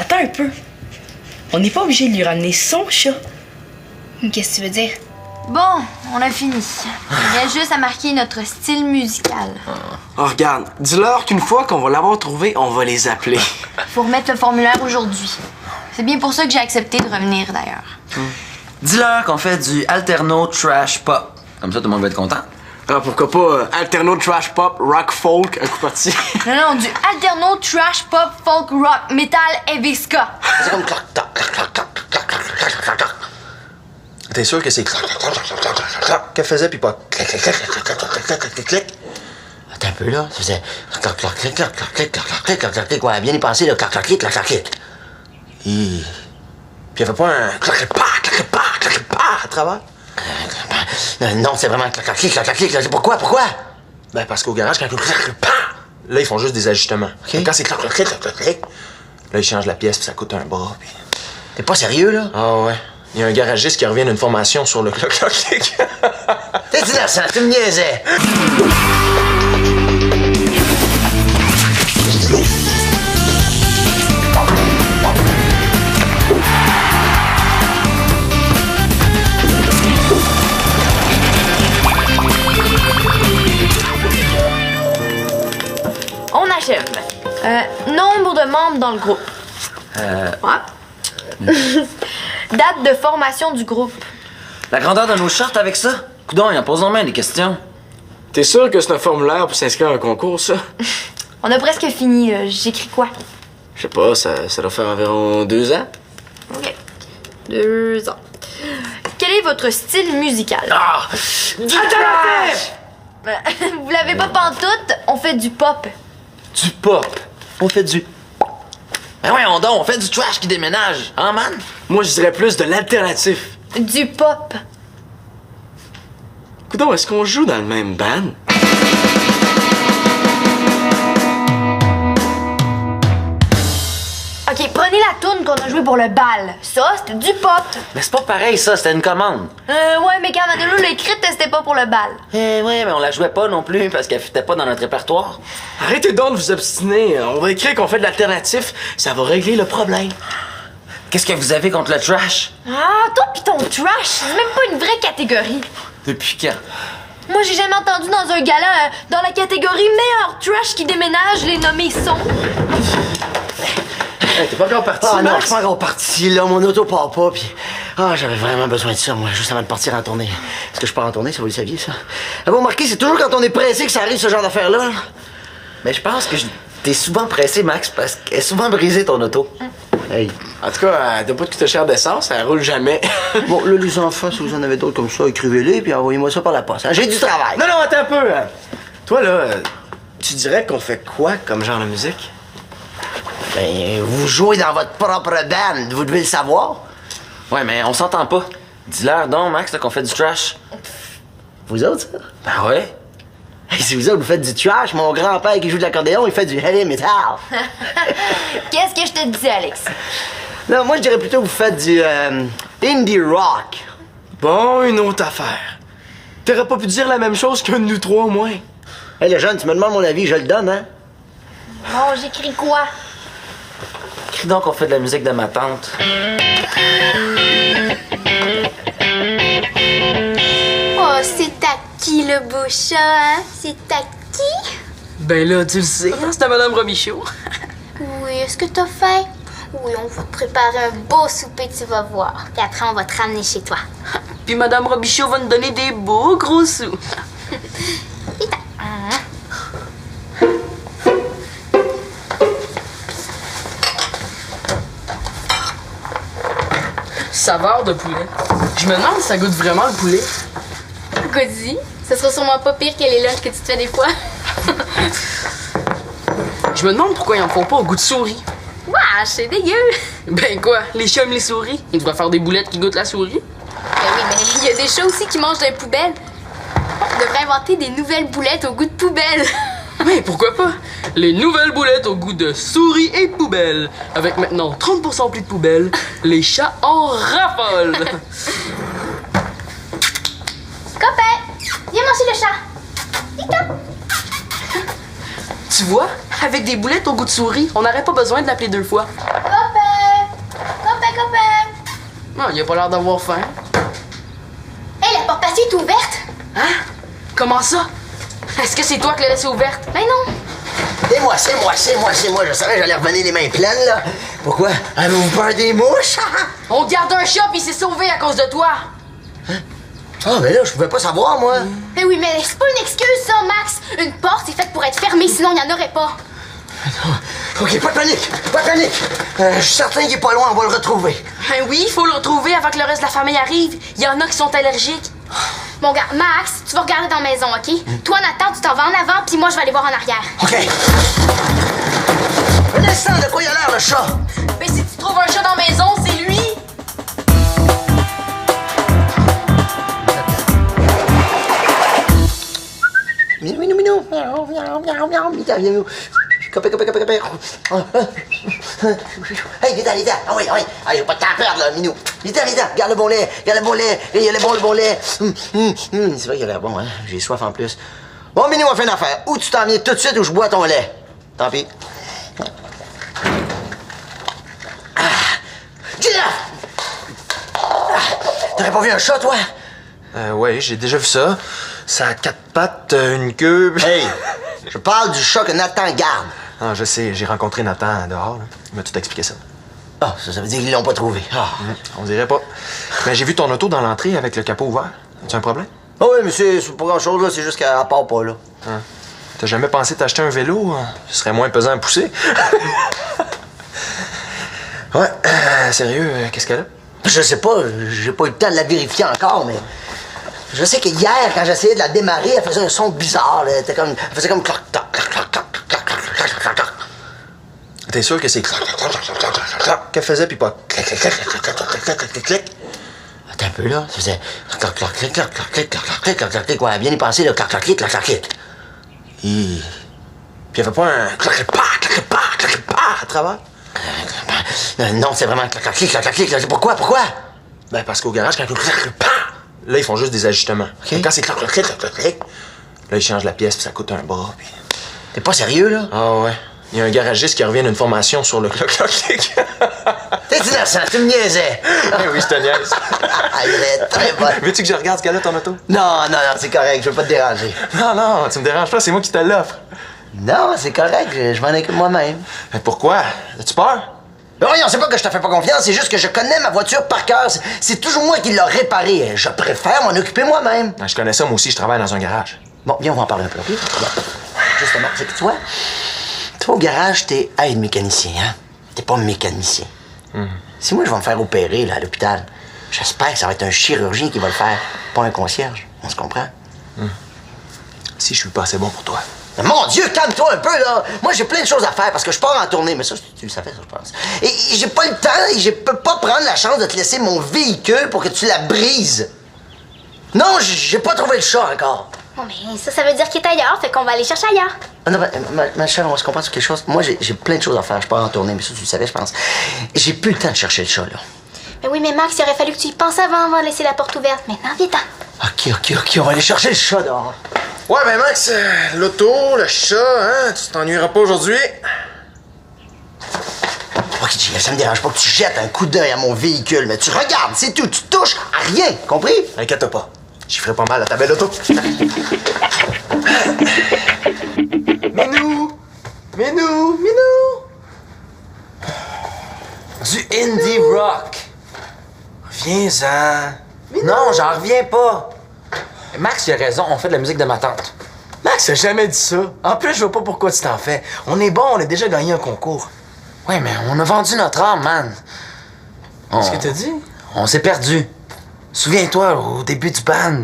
Attends un peu. On n'est pas obligé de lui ramener son chat. Qu'est-ce que tu veux dire? Bon, on a fini. Il reste juste à marquer notre style musical. Oh, regarde, dis-leur qu'une fois qu'on va l'avoir trouvé, on va les appeler. Faut remettre le formulaire aujourd'hui. C'est bien pour ça que j'ai accepté de revenir, d'ailleurs. Dis-leur qu'on fait du alterno trash pop. Comme ça, tout le monde va être content. Ah, pourquoi pas alterno, trash, pop, rock, folk, un coup parti. Non, du alterno, trash, pop, folk, rock, metal, heavy ska. C'est comme clac, clac, clac, clac, clac, clac, clac, clac, clac, clac. T'es sûr que c'est clac, clac, clac, clac, clac, clac, clac qu'elle faisait, puis pas clac, clac, clac, clac, clac, clac, clac, clac, clac, clac. Attends un peu, là. Ça faisait clac, clac, clac, clac, clac, clac, clac, clac, clac, clac, clac. Ouais, bien y penser, là. Clac, clac, clac, clac, clac, clac. Puis elle fait pas un clac, clac, clac, clac, clac, clac, clac, à travers? Non, c'est vraiment clac, clac, clac, clac, clac. Pourquoi? Ben, parce qu'au garage, quand clac, clac, clac, là, ils font juste des ajustements. OK? Quand c'est clac, clac, clac, clac, clac, là, ils changent la pièce, puis ça coûte un bras, puis... T'es pas sérieux, là? Ah ouais. Il y a un garagiste qui revient d'une formation sur le clac, clac, clac. T'es innocent, tu me niaisais. On achève. Nombre de membres dans le groupe. Ouais. Date de formation du groupe. La grandeur de nos shorts avec ça? Coudon, il en pose en main des questions. T'es sûr que c'est un formulaire pour s'inscrire à un concours, ça? On a presque fini. J'écris quoi? Je sais pas, ça doit faire environ 2 ans. OK. 2 ans. Quel est votre style musical? Ah! Du trash! Vous l'avez pas pantoute? On fait du pop. Du pop. On fait du... Ben ouais, on fait du trash qui déménage. Hein, man? Moi, je dirais plus de l'alternatif. Du pop. Coudon, est-ce qu'on joue dans le même band? OK, prenez la toune qu'on a jouée pour le bal. Ça, c'était du pop. Mais c'est pas pareil, ça. C'était une commande. Ouais, mais quand Madeleine l'a écrite, c'était pas pour le bal. Ouais, mais on la jouait pas non plus parce qu'elle fitait pas dans notre répertoire. Arrêtez donc de vous obstiner. On va écrire qu'on fait de l'alternatif. Ça va régler le problème. Qu'est-ce que vous avez contre le trash? Ah, toi pis ton trash, c'est même pas une vraie catégorie. Depuis quand? Moi, j'ai jamais entendu dans un gala, dans la catégorie meilleur trash qui déménage, les nommés sont. Hey, t'es pas encore parti, Ah non, Max? je suis pas encore parti, là. Mon auto part pas, puis... Ah, j'avais vraiment besoin de ça, moi, juste avant de partir en tournée. Est-ce que je pars en tournée, ça, vous le saviez, ça? Vous remarquez, c'est toujours quand on est pressé que ça arrive, ce genre d'affaires-là. Mais je pense que t'es souvent pressé, Max, parce qu'elle est souvent brisée, ton auto. Hey. En tout cas, elle doit pas te coûter cher d'essence, elle roule jamais. Bon, là, les enfants, si vous en avez d'autres comme ça, écrivez-les, puis envoyez-moi ça par la poste. Hein? J'ai du travail. Non, attends un peu. Toi, là, tu dirais qu'on fait quoi comme genre de musique? Ben, vous jouez dans votre propre band, vous devez le savoir. Ouais, mais on s'entend pas. Dis-leur donc, Max, là, qu'on fait du trash. Vous autres, ça? Ben ouais. Hey, si vous autres, vous faites du trash, mon grand-père qui joue de l'accordéon, il fait du heavy metal. Qu'est-ce que je te dis, Alex? Non, moi, je dirais plutôt que vous faites du indie rock. Bon, une autre affaire. T'aurais pas pu dire la même chose qu'un de nous trois, au moins. Hey, le jeune, tu me demandes mon avis, je le donne, hein? Bon, j'écris quoi? Crie donc qu'on fait de la musique de ma tante. Oh, c'est à qui le beau chat, hein? C'est à qui? Ben là, tu le sais, hein, c'est à Madame Robichaud. Oui, est-ce que t'as faim? Oui, on va te préparer un beau souper, tu vas voir. Puis après, on va te ramener chez toi. Puis Madame Robichaud va nous donner des beaux gros sous. Vite. Saveur de poulet. Je me demande si ça goûte vraiment le poulet. Goody, ce sera sûrement pas pire que les lunchs que tu te fais des fois. Je me demande pourquoi ils en font pas au goût de souris. Wesh, c'est dégueu. Ben quoi, les chats aiment les souris. Ils devraient faire des boulettes qui goûtent la souris. Ben oui, mais il y a des chats aussi qui mangent des poubelles. On devrait inventer des nouvelles boulettes au goût de poubelle. Mais pourquoi pas? Les nouvelles boulettes au goût de souris et poubelle. Avec maintenant 30% plus de poubelles, les chats en raffolent. Copain, viens manger le chat. Vite. Tu vois, avec des boulettes au goût de souris, on n'aurait pas besoin de l'appeler 2 fois. Copain. Ah, il a pas l'air d'avoir faim. Hey, la porte patio est ouverte! Hein? Comment ça? Est-ce que c'est toi qui l'as laissée ouverte? Ben non! C'est moi. Je savais que j'allais revenir les mains pleines, là. Pourquoi? Avez-vous peur des mouches? On garde un chat puis il s'est sauvé à cause de toi. Ah, mais là, je pouvais pas savoir, moi. Ben oui, mais c'est pas une excuse, ça, Max! Une porte, c'est faite pour être fermée, sinon il n'y en aurait pas. OK, pas de panique. Je suis certain qu'il est pas loin, on va le retrouver. Ben oui, il faut le retrouver avant que le reste de la famille arrive. Il y en a qui sont allergiques. Bon, gars, Max, tu vas regarder dans la maison, OK? Toi, Nathan, tu t'en vas en avant, puis moi, je vais aller voir en arrière. OK. Un instant, de quoi il a l'air, le chat? Ben si tu trouves un chat dans la maison, c'est lui. Minou. Minou. Copé. Hey, viens. Ah oui. Allez, pas de temps à perdre, là, Minou. Viens. Garde le bon lait. Il y a le bon lait. C'est vrai qu'il a l'air bon, hein. J'ai soif en plus. Bon, Minou, on fait une affaire. Ou tu t'en viens tout de suite ou je bois ton lait. Tant pis. Girafe! T'aurais pas vu un chat, toi? Ouais, j'ai déjà vu ça. Ça a 4 pattes, une queue. Hey! Je parle du chat que Nathan garde. Ah, je sais, j'ai rencontré Nathan dehors. Là. Il m'a tout expliqué ça. Ah, ça veut dire qu'ils l'ont pas trouvé. Ah. On dirait pas. Mais j'ai vu ton auto dans l'entrée avec le capot ouvert. As-tu un problème? Ah oui, mais c'est pas grand-chose, là. C'est juste qu'elle part pas, là. Hein? T'as jamais pensé t'acheter un vélo? Ce serait moins pesant à pousser. Ouais, sérieux, qu'est-ce qu'elle a? Je sais pas, j'ai pas eu le temps de la vérifier encore, mais... Je sais que hier, quand j'essayais de la démarrer, elle faisait un son bizarre, là. Elle faisait comme clac-clac. T'es sûr que c'est qu'elle faisait puis pas Attends un peu, là. Ça faisait clac-clac. Ouais, bien y penser, là. Clac-clac. Puis il y avait pas un à travers? Non, c'est vraiment clac-clac. Pourquoi? Ben parce qu'au garage, quand là, ils font juste des ajustements. OK. Quand c'est clac, là, ils changent la pièce puis ça coûte un bras. Puis... T'es pas sérieux, là? Ah ouais. Il y a un garagiste qui revient d'une formation sur le cloc-cloc. T'es innocent, tu me niaisais. Oui, je te niaise. Elle est très bonne. Veux-tu que je regarde ce qu'elle a, ton auto? Non, c'est correct, je veux pas te déranger. Non, tu me déranges pas, c'est moi qui te l'offre. Non, c'est correct, je m'en occupe moi-même. Mais pourquoi? As-tu peur? Mais voyons, c'est pas que je te fais pas confiance, c'est juste que je connais ma voiture par cœur. C'est toujours moi qui l'ai réparée. Je préfère m'en occuper moi-même. Je connais ça, moi aussi, je travaille dans un garage. Bon, viens, on va en parler un peu, OK? Bon. Justement, c'est que toi au garage, t'es aide-mécanicien, hein? T'es pas mécanicien. Si moi, je vais me faire opérer, là, à l'hôpital, j'espère que ça va être un chirurgien qui va le faire, pas un concierge. On se comprend? Si je suis pas assez bon pour toi. Mais mon Dieu, calme-toi un peu, là! Moi, j'ai plein de choses à faire parce que je pars en tournée, mais ça, tu le savais, ça, je pense. Et j'ai pas le temps et je peux pas prendre la chance de te laisser mon véhicule pour que tu la brises. Non, j'ai pas trouvé le chat encore. Bon, mais ça veut dire qu'il est ailleurs, fait qu'on va aller chercher ailleurs. Ah non, ma chère, on va se comprendre sur quelque chose. Moi, j'ai plein de choses à faire. Je pars en tournée, mais ça, tu le savais, je pense. J'ai plus le temps de chercher le chat, là. Mais oui, mais Max, il aurait fallu que tu y penses avant de laisser la porte ouverte. Maintenant, viens-t'en. OK, on va aller chercher le chat dehors. Ouais, ben Max, l'auto, le chat, hein, tu t'ennuieras pas aujourd'hui? OK, JF, ça me dérange pas que tu jettes un coup d'œil à mon véhicule, mais tu regardes, c'est tout. Tu touches à rien, compris? Inquiète pas, j'y ferai pas mal à ta belle auto. Minou! Du indie rock. Reviens-en. Non, j'en reviens pas. Max, il a raison, on fait de la musique de ma tante. Max a jamais dit ça. En plus, je vois pas pourquoi tu t'en fais. On est bon, on a déjà gagné un concours. Ouais, mais on a vendu notre âme, man. Qu'est-ce que t'as dit? On s'est perdu. Souviens-toi, au début du band.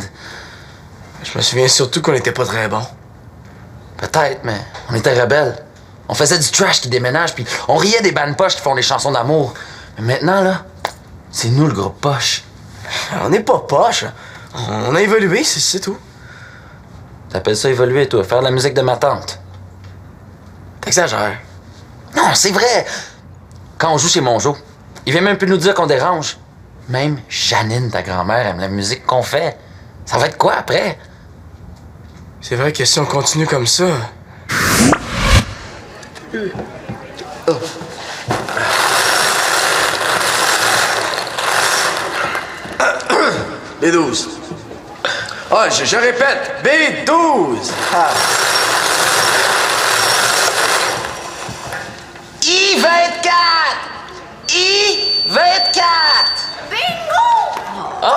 Je me souviens surtout qu'on était pas très bons. Peut-être, mais on était rebelles. On faisait du trash qui déménage, puis on riait des bandes poches qui font des chansons d'amour. Mais maintenant, là, c'est nous le groupe poche. On n'est pas poche. On a évolué, c'est tout. T'appelles ça évoluer, toi? Faire de la musique de ma tante? T'exagères. Non, c'est vrai! Quand on joue chez Monjo, il vient même plus nous dire qu'on dérange. Même Janine, ta grand-mère, aime la musique qu'on fait. Ça va être quoi après? C'est vrai que si on continue comme ça... B12. Ah, je répète, B12. Ah. I-24! I-24!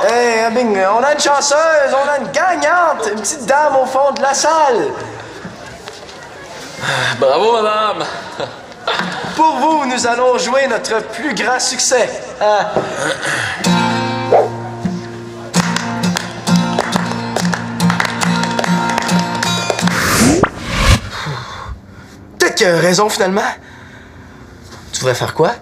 Hey, Bing, on a une chanceuse, on a une gagnante, une petite dame au fond de la salle. Bravo, madame! Pour vous, nous allons jouer notre plus grand succès. Ah. Peut-être qu'il a raison, finalement. Tu voudrais faire quoi?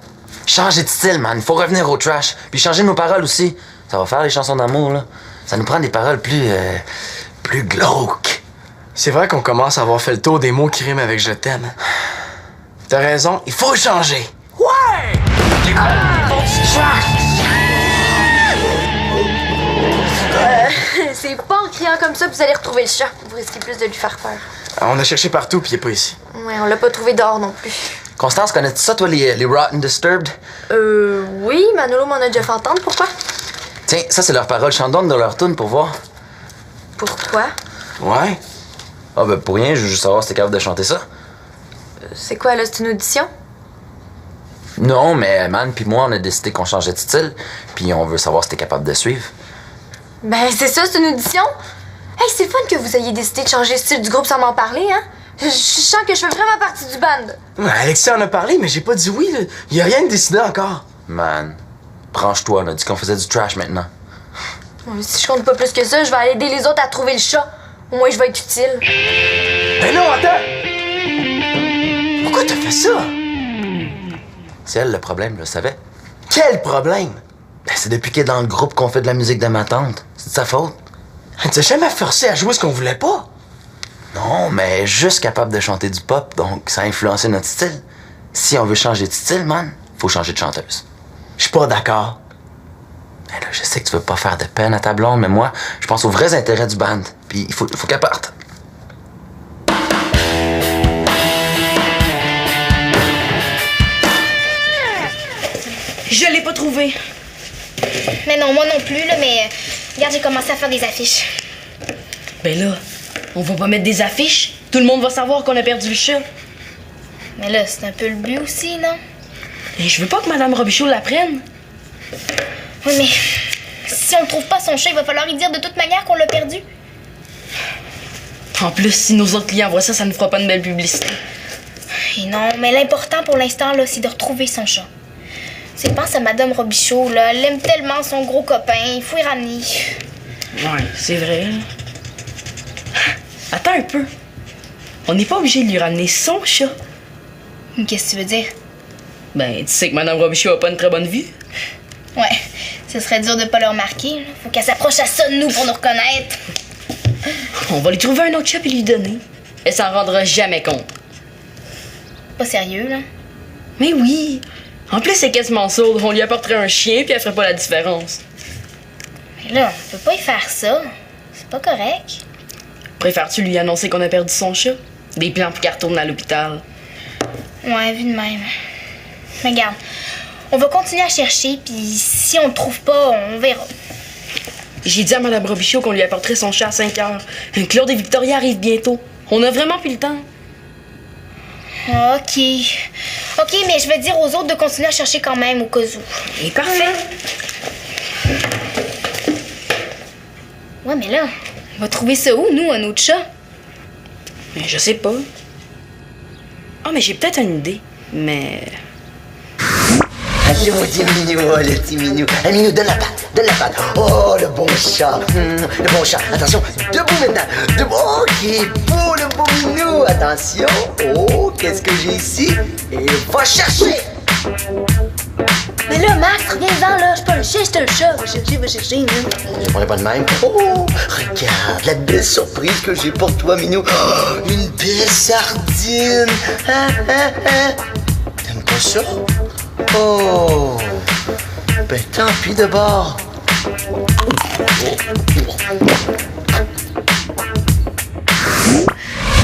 Changer de style, man. Faut revenir au trash. Puis changer nos paroles aussi. Ça va faire les chansons d'amour, là. Ça nous prend des paroles plus glauques. C'est vrai qu'on commence à avoir fait le tour des mots qui riment avec je t'aime. T'as raison, il faut changer. Ouais! C'est pas en criant comme ça que vous allez retrouver le chat. Vous risquez plus de lui faire peur. On a cherché partout, puis il est pas ici. Ouais, on l'a pas trouvé dehors non plus. Constance, connais-tu ça, toi, les Rotten Disturbed? Oui, Manolo m'en a déjà fait entendre. Pourquoi? Tiens, ça, c'est leurs paroles. Chante donc dans leur tune pour voir. Pourquoi? Ouais? Ah, ben, pour rien, je veux juste savoir si t'es capable de chanter ça. C'est quoi, là? C'est une audition? Non, mais Man puis moi, on a décidé qu'on changeait de style, puis on veut savoir si t'es capable de suivre. Ben, c'est ça, c'est une audition. Hey, c'est fun que vous ayez décidé de changer le style du groupe sans m'en parler, hein? Je sens que je fais vraiment partie du band. Ouais, Alexis en a parlé, mais j'ai pas dit oui. Là. Il y a rien de décidé encore. Man, branche-toi, on a dit qu'on faisait du trash maintenant. Si je compte pas plus que ça, je vais aller aider les autres à trouver le chat. Au moins, je vais être utile. Ben non, attends! Pourquoi t'as fait ça? C'est elle le problème, je le savais. Quel problème? Ben, c'est depuis qu'elle est dans le groupe qu'on fait de la musique de ma tante. C'est de sa faute. Elle nous a jamais forcé à jouer ce qu'on voulait pas. Non, mais juste capable de chanter du pop, donc ça a influencé notre style. Si on veut changer de style, man, faut changer de chanteuse. Je suis pas d'accord. Ben là, je sais que tu veux pas faire de peine à ta blonde, mais moi, je pense aux vrais intérêts du band. Puis il faut qu'elle parte. Je l'ai pas trouvé. Mais non, moi non plus, là, mais regarde, j'ai commencé à faire des affiches. Ben là, on va pas mettre des affiches. Tout le monde va savoir qu'on a perdu le chat. Mais là, c'est un peu le but aussi, non? Et je veux pas que Madame Robichaud l'apprenne. Oui, mais si on ne trouve pas son chat, il va falloir lui dire de toute manière qu'on l'a perdu. En plus, si nos autres clients voient ça, ça ne fera pas de belle publicité. Et non, mais l'important pour l'instant, là, c'est de retrouver son chat. C'est pense à Madame Robichaud, là. Elle aime tellement son gros copain. Il faut y ramener. Ouais, c'est vrai. Attends un peu. On n'est pas obligé de lui ramener son chat. Qu'est-ce que tu veux dire? Ben, tu sais que Madame Robichaud a pas une très bonne vue. Ouais, ce serait dur de pas le remarquer. Là. Faut qu'elle s'approche à ça de nous pour nous reconnaître. On va lui trouver un autre chat et lui donner. Elle s'en rendra jamais compte. Pas sérieux, là. Mais oui. En plus, c'est quasiment sourde. On lui apporterait un chien puis elle ferait pas la différence. Mais là, on peut pas y faire ça. C'est pas correct. Préfères-tu lui annoncer qu'on a perdu son chat? Des plans pour qu'elle retourne à l'hôpital. Ouais, vu de même. Mais regarde, on va continuer à chercher, puis si on le trouve pas, on verra. J'ai dit à Mme Robichaud qu'on lui apporterait son chat à 5 heures. Claude et Victoria arrivent bientôt. On a vraiment plus le temps. OK. OK, mais je vais dire aux autres de continuer à chercher quand même, au cas où. Et parfait. Ouais, mais là, on va trouver ça où, nous, un autre chat? Mais je sais pas. Ah, mais j'ai peut-être une idée. Mais... Allô, petit minou, oh, le petit minou. Hey, minou, donne la patte. Oh, le bon chat. Le bon chat. Attention, debout maintenant. Debout. Oh, qui est beau, le beau minou. Attention. Oh, qu'est-ce que j'ai ici? Et va chercher. Mais là, Max, reviens-en, là. Je suis pas le chien, je te le chat. Va chercher, nous. Je pourrais pas de même. Oh, regarde la belle surprise que j'ai pour toi, minou. Oh, une belle sardine. T'aimes pas ça? Oh! Ben tant pis de bord!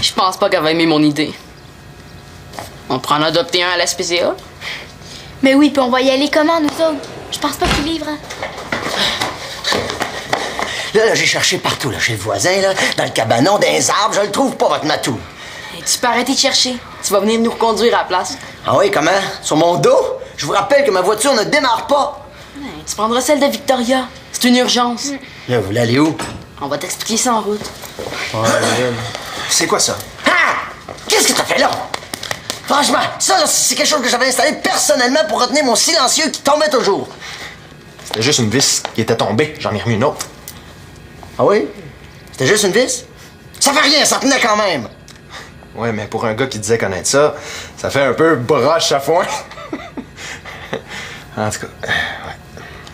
Je pense pas qu'elle va aimer mon idée. On prend en adopter un à la SPCA? Mais oui, puis on va y aller comment, nous autres? Je pense pas qu'il livre. Hein? Là, j'ai cherché partout, là, chez le voisin, là, dans le cabanon, dans les arbres, je le trouve pas, votre matou. Tu peux arrêter de chercher. Tu vas venir nous reconduire à la place. Ah oui, comment? Sur mon dos? Je vous rappelle que ma voiture ne démarre pas. Tu prendras celle de Victoria. C'est une urgence. Là, vous voulez aller où? On va t'expliquer ça en route. C'est quoi ça? Ah! Qu'est-ce que t'as fait là? Franchement, ça, là, c'est quelque chose que j'avais installé personnellement pour retenir mon silencieux qui tombait toujours. C'était juste une vis qui était tombée. J'en ai remis une autre. Ah oui? C'était juste une vis? Ça fait rien, ça tenait quand même. Ouais, mais pour un gars qui disait connaître ça, ça fait un peu broche à foin. En tout cas, ouais.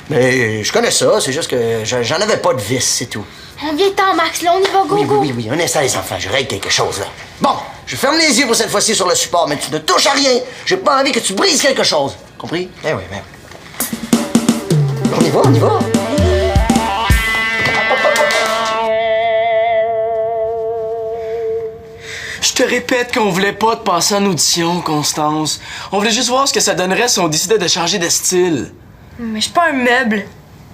Mais je connais ça, c'est juste que j'en avais pas de vis, c'est tout. On vient temps, Max, là, on y va, go, go. Oui, on installe les enfants, je règle quelque chose, là. Bon, je ferme les yeux pour cette fois-ci sur le support, mais tu ne touches à rien. J'ai pas envie que tu brises quelque chose. Compris? Eh oui, mais... On y va, on y va. Je te répète qu'on voulait pas te passer en audition, Constance. On voulait juste voir ce que ça donnerait si on décidait de changer de style. Mais je suis pas un meuble.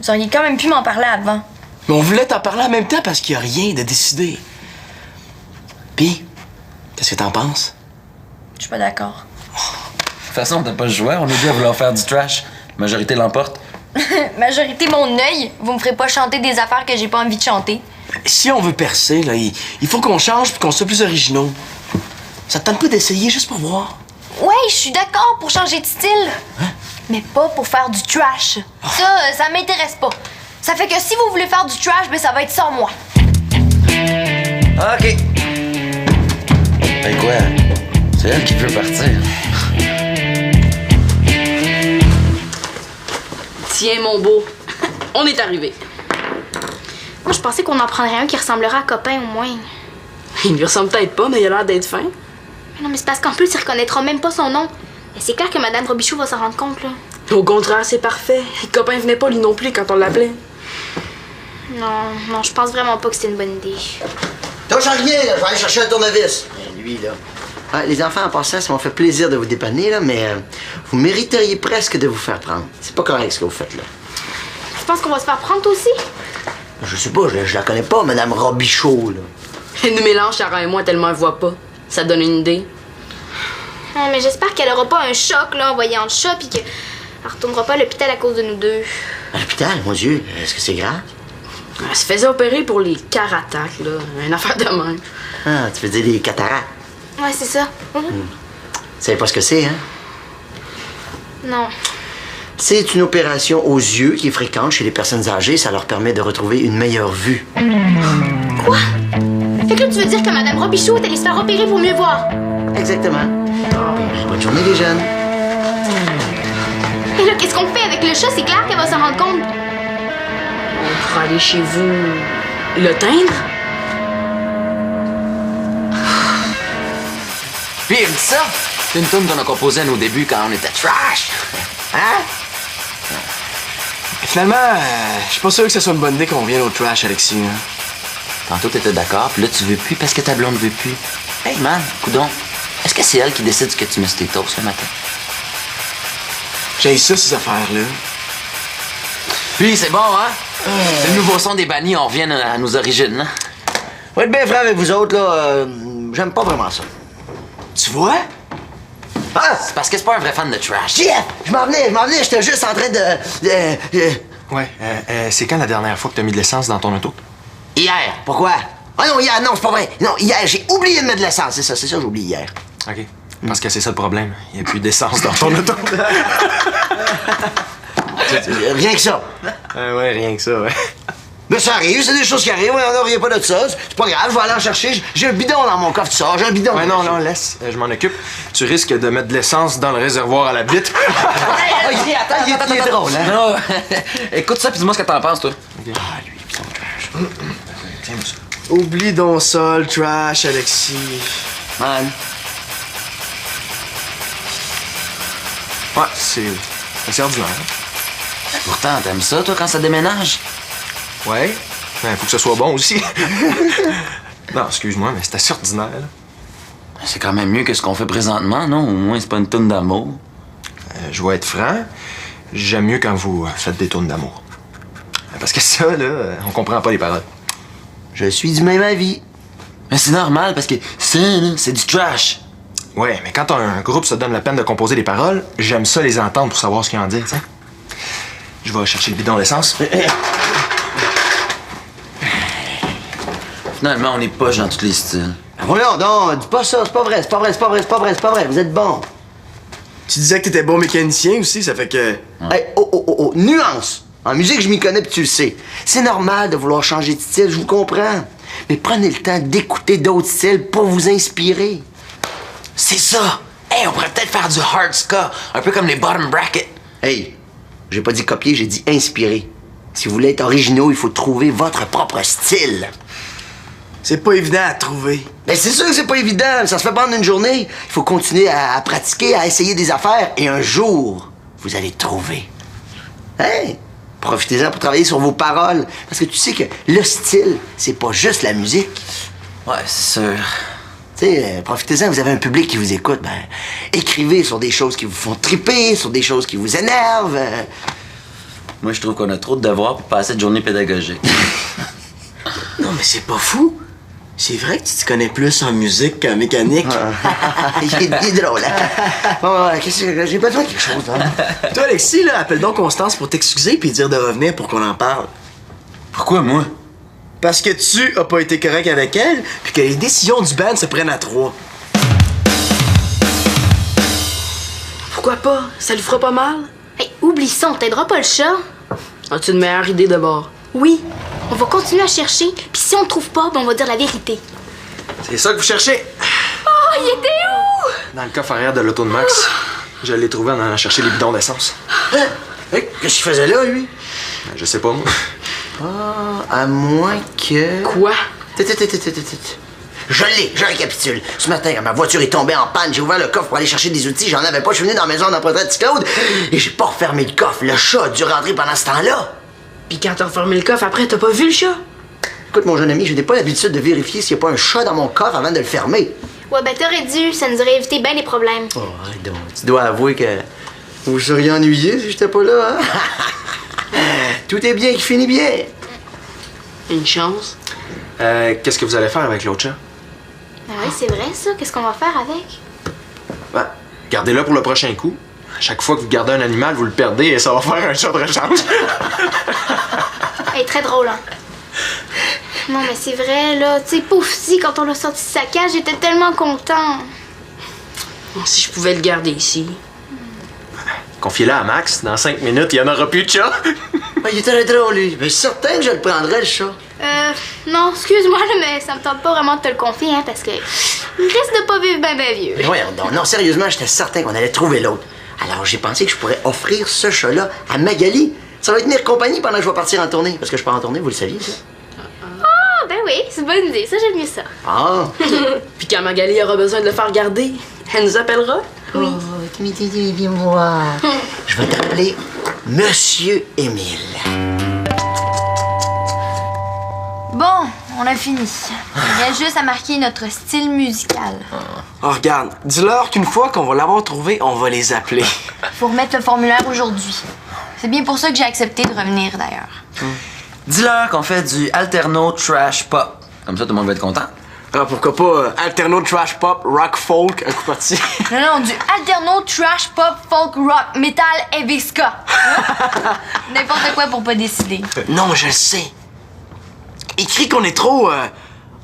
Vous auriez quand même pu m'en parler avant. Mais on voulait t'en parler en même temps parce qu'il y a rien de décidé. Pis, qu'est-ce que t'en penses? Je suis pas d'accord. De toute façon, t'as pas le choix, on est deux à vouloir faire du trash. La majorité l'emporte. Majorité mon œil, vous me ferez pas chanter des affaires que j'ai pas envie de chanter. Si on veut percer, là, il faut qu'on change puis qu'on soit plus originaux. Ça te tente pas d'essayer juste pour voir? Ouais, je suis d'accord pour changer de style. Mais pas pour faire du trash. Ça m'intéresse pas. Ça fait que si vous voulez faire du trash, ben ça va être sans moi. OK. Ben quoi? C'est elle qui peut partir. Tiens, mon beau. On est arrivé. Moi, je pensais qu'on en prendrait un qui ressemblera à copain au moins. Il lui ressemble peut-être pas, mais il a l'air d'être fin. Mais non, mais c'est parce qu'en plus, il reconnaîtra même pas son nom. Et c'est clair que Madame Robichaud va s'en rendre compte, là. Au contraire, c'est parfait. Le copain venait pas lui non plus quand on l'appelait. Non, je pense vraiment pas que c'était une bonne idée. Touche à rien, là, je vais aller chercher un tournevis. Lui, là. Ah, les enfants, en passant, ça m'a fait plaisir de vous dépanner, là, mais vous mériteriez presque de vous faire prendre. C'est pas correct ce que vous faites, là. Tu penses qu'on va se faire prendre, toi aussi? Je sais pas, je la connais pas, Madame Robichaud, là. Elle nous mélange, Sarah et moi, tellement elle voit pas. Ça donne une idée. Non, mais j'espère qu'elle aura pas un choc, là, en voyant le chat, pis qu'elle retournera pas à l'hôpital à cause de nous deux. À l'hôpital, mon Dieu, est-ce que c'est grave? Elle se faisait opérer pour les carataques, là. Une affaire de même. Ah, tu veux dire les cataractes? Ouais, c'est ça. Tu savez pas ce que c'est, hein? Non. C'est une opération aux yeux qui est fréquente chez les personnes âgées. Ça leur permet de retrouver une meilleure vue. Quoi? Fait que là, tu veux dire que Madame Robichaud est allée se faire opérer pour mieux voir? Exactement. Bonne journée, les jeunes. Et là, qu'est-ce qu'on fait avec le chat? C'est clair qu'elle va s'en rendre compte. On pourra aller chez vous le teindre? Puis, il me dit ça. C'est une tune qu'on a composée à nos débuts quand on était trash. Hein? Finalement, je suis pas sûr que ce soit une bonne idée qu'on vienne au trash, Alexis. Hein. Tantôt, t'étais d'accord, puis là, tu veux plus parce que ta blonde veut plus. Hey, man, coudonc, est-ce que c'est elle qui décide ce que tu mets sur tes toasts le matin? J'ai ça, ces affaires-là. Puis, c'est bon, hein? C'est le nouveau son des bannis, on revient à nos origines, hein? Pour être bien franc avec vous autres, là, j'aime pas vraiment ça. Tu vois? Ah! C'est parce que c'est pas un vrai fan de trash. Jeff! Je m'en venais, j'étais juste en train de... Ouais, c'est quand la dernière fois que t'as mis de l'essence dans ton auto? Hier. Pourquoi? Ah non, hier, non, c'est pas vrai. Non, hier, j'ai oublié de mettre de l'essence, c'est ça, j'ai oublié hier. OK. Parce que c'est ça le problème. Il n'y a plus d'essence dans ton auto. Rien que ça. Ouais, rien que ça, ouais. Mais ça arrive, c'est des choses qui arrivent, on n'en rien pas de ça. C'est pas grave, je vais aller en chercher. J'ai un bidon dans mon coffre, tu sors, j'ai un bidon. Ouais, non, laisse, je m'en occupe. Tu risques de mettre de l'essence dans le réservoir à la bite. Il est drôle, hein? Non, écoute ça, puis dis-moi ce que t'en penses, toi. Ah, lui, pis son trash. Tiens, ça. Oublie donc ça, le trash, Alexis. Man. Ouais, c'est ordinaire. Pourtant, t'aimes ça, toi, quand ça déménage? Ouais. Ben, faut que ce soit bon aussi. Non, excuse-moi, mais c'est assez ordinaire, là. C'est quand même mieux que ce qu'on fait présentement, non? Au moins, c'est pas une toune d'amour. Je vais être franc, j'aime mieux quand vous faites des tournes d'amour. Parce que ça, là, on comprend pas les paroles. Je suis du même avis. Mais c'est normal parce que ça, là, c'est du trash. Ouais, mais quand un groupe se donne la peine de composer des paroles, j'aime ça les entendre pour savoir ce qu'ils en disent, tu sais. Je vais chercher le bidon d'essence. Finalement, on est poche dans tous les styles. Voyons donc, dis pas ça, c'est pas vrai, c'est pas vrai, c'est pas vrai, c'est pas vrai, c'est pas vrai, vous êtes bon. Tu disais que t'étais bon mécanicien aussi, ça fait que... Hey, oh, nuance! En musique, je m'y connais pis tu le sais. C'est normal de vouloir changer de style, je vous comprends. Mais prenez le temps d'écouter d'autres styles pour vous inspirer. C'est ça! Hey, on pourrait peut-être faire du hard ska, un peu comme les bottom bracket. Hey, j'ai pas dit copier, j'ai dit inspirer. Si vous voulez être originaux, il faut trouver votre propre style. C'est pas évident à trouver. Ben c'est sûr que c'est pas évident, ça se fait pas en une journée. Il faut continuer à pratiquer, à essayer des affaires, et un jour, vous allez trouver. Hey, profitez-en pour travailler sur vos paroles, parce que tu sais que le style, c'est pas juste la musique. Ouais, c'est sûr. Tu sais, profitez-en, vous avez un public qui vous écoute, ben, écrivez sur des choses qui vous font triper, sur des choses qui vous énervent. Moi, je trouve qu'on a trop de devoirs pour passer de journée pédagogique. Non, mais c'est pas fou. C'est vrai que tu te connais plus en musique qu'en mécanique. Il est drôle, hein? Bon, qu'est-ce que j'ai besoin de quelque chose, hein? Toi, Alexis, là, appelle donc Constance pour t'excuser puis dire de revenir pour qu'on en parle. Pourquoi moi? Parce que tu as pas été correct avec elle, puis que les décisions du band se prennent à 3. Pourquoi pas? Ça lui fera pas mal? Hey, oublie ça, on t'aidera pas le chat. As-tu une meilleure idée de bord? Oui, on va continuer à chercher, puis si on le trouve pas, ben on va dire la vérité. C'est ça que vous cherchez? Oh, il était où? Dans le coffre arrière de l'auto de Max. Je l'ai trouvé en allant chercher les bidons d'essence. Hein? Hey, qu'est-ce qu'il faisait là, lui? Je sais pas, moi. Ah, à moins que... Quoi? Je récapitule. Ce matin, quand ma voiture est tombée en panne, j'ai ouvert le coffre pour aller chercher des outils. J'en avais pas, je suis venu dans la maison d'un portrait de Claude et j'ai pas refermé le coffre. Le chat a dû rentrer pendant ce temps-là. Puis quand t'as refermé le coffre, après, t'as pas vu le chat? Écoute, mon jeune ami, je n'ai pas l'habitude de vérifier s'il n'y a pas un chat dans mon coffre avant de le fermer. Ouais, ben t'aurais dû, ça nous aurait évité bien les problèmes. Oh, arrête donc. Tu dois avouer que vous seriez ennuyé si j'étais pas là, hein? Tout est bien qui finit bien. Une chance. Qu'est-ce que vous allez faire avec l'autre chat? Ben oui, c'est vrai ça, qu'est-ce qu'on va faire avec? Ben, gardez-le pour le prochain coup. À chaque fois que vous gardez un animal, vous le perdez et ça va faire un chat de rechange. Elle est très drôle, hein? Non, mais c'est vrai, là. Tu sais, Poufsi, quand on l'a sorti de sa cage, j'étais tellement content. Si je pouvais le garder ici. Confiez-le à Max. Dans 5 minutes, il n'y en aura plus de chat. Il est très drôle, lui. Mais certain que je le prendrais, le chat. Non, excuse-moi, là, mais ça me tente pas vraiment de te le confier, hein, parce que il risque de pas vivre ben vieux. Mais voyons donc. Non, sérieusement, j'étais certain qu'on allait trouver l'autre. Alors, j'ai pensé que je pourrais offrir ce chat-là à Magali. Ça va tenir compagnie pendant que je vais partir en tournée. Parce que je pars en tournée, vous le saviez, ça? Ah, ben oui, c'est une bonne idée. Ça, j'aime mieux ça. Ah! Puis quand Magali aura besoin de le faire garder, elle nous appellera. Oui. Oh, viens me voir. Je vais t'appeler Monsieur Émile. Bon, on a fini. Il reste juste à marquer notre style musical. Oh, regarde, dis-leur qu'une fois qu'on va l'avoir trouvé, on va les appeler. Faut remettre le formulaire aujourd'hui. C'est bien pour ça que j'ai accepté de revenir, d'ailleurs. Dis-leur qu'on fait du alterno trash pop. Comme ça, tout le monde va être content. Ah, pourquoi pas alterno, trash, pop, rock, folk, un coup parti. Non, du alterno, trash, pop, folk, rock, metal, heavy ska. N'importe quoi pour pas décider. Non, je le sais. Écrit qu'on est trop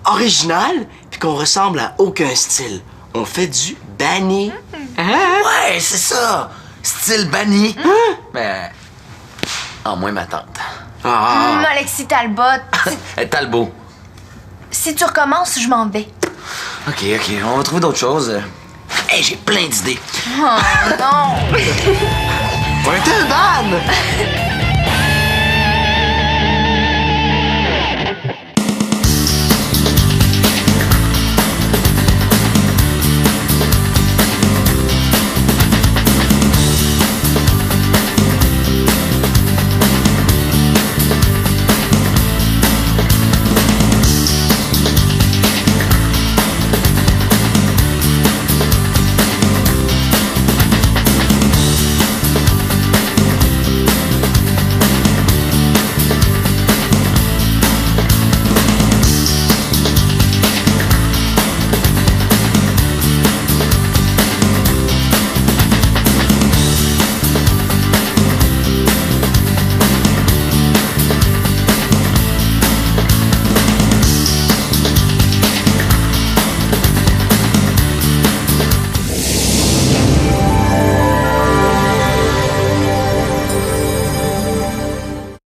original puis qu'on ressemble à aucun style. On fait du banni. Ouais, c'est ça. Style banni. Mais en moins ma tante. Alexis Talbot, Talbot. si tu recommences, je m'en vais. OK, on va trouver d'autres choses. Hey, j'ai plein d'idées. Oh non! On était un ban!